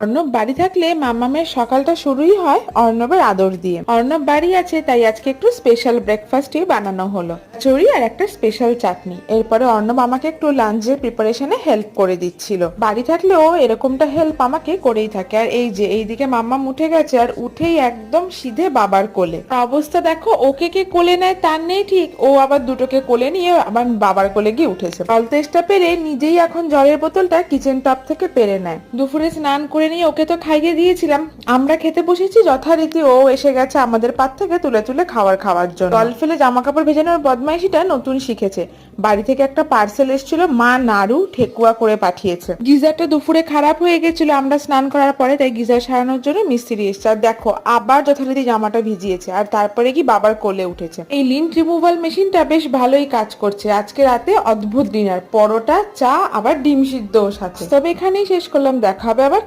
অর্ণব বাড়ি থাকলে মামামের সকালটা শুরুই হয় অর্ণবের আদর দিয়ে। অর্ণব বাড়ি আছে তাই আজকে একটু স্পেশাল ব্রেকফাস্টই বানানো হলো, কচুরি আর একটা স্পেশাল চাটনি। এরপরে অর্ণব আমাকে একটু লাঞ্চের প্রিপারেশনে হেল্প করে দিচ্ছিল। বাড়ি থাকলেও এরকমটা হেল্প আমাকে করেই থাকে। আর এই যে এইদিকে মাম্মাম উঠে গেছে আর উঠেই একদম সিধে বাবার কোলে। অবস্থা দেখো, ওকে কে কোলে নেয় তার নেই ঠিক, ও আবার দুটোকে কোলে নিয়ে আবার বাবার কোলে গিয়ে উঠেছে। জল তেষ্টা পেরে নিজেই এখন জলের বোতলটা কিচেন টপ থেকে পেরে নেয়। দুপুরে স্নান করে নিয়ে ওকে তো খাইয়ে দিয়েছিলাম, আমরা খেতে বসেছি যথারীতি ও এসে গেছে আমাদের পাত থেকে তুলে তুলে খাওয়ার জন্য। জল ফেলে জামা কাপড় ভেজানোর বদমাইশিটা নতুন শিখেছে। বাড়ি থেকে একটা পার্সেল এসেছিল, মা নাড়ু ঠেকুয়া করে পাঠিয়েছে। গিজারটা দুপুরে খারাপ হয়ে গেছিল আমরা স্নান করার পরে, তাই গিজার সারানোর জন্য মিস্ত্রি এসেছে। আর দেখো আবার যথারীতি জামাটা ভিজিয়েছে আর তারপরে কি বাবার কোলে উঠেছে। এই লিন্ট রিমুভাল মেশিনটা বেশ ভালোই কাজ করছে। আজকে রাতে অদ্ভুত ডিনার, পরোটা, চা, আবার ডিম সিদ্ধ সাথে। তবে এখানেই শেষ করলাম, দেখা হবে আবার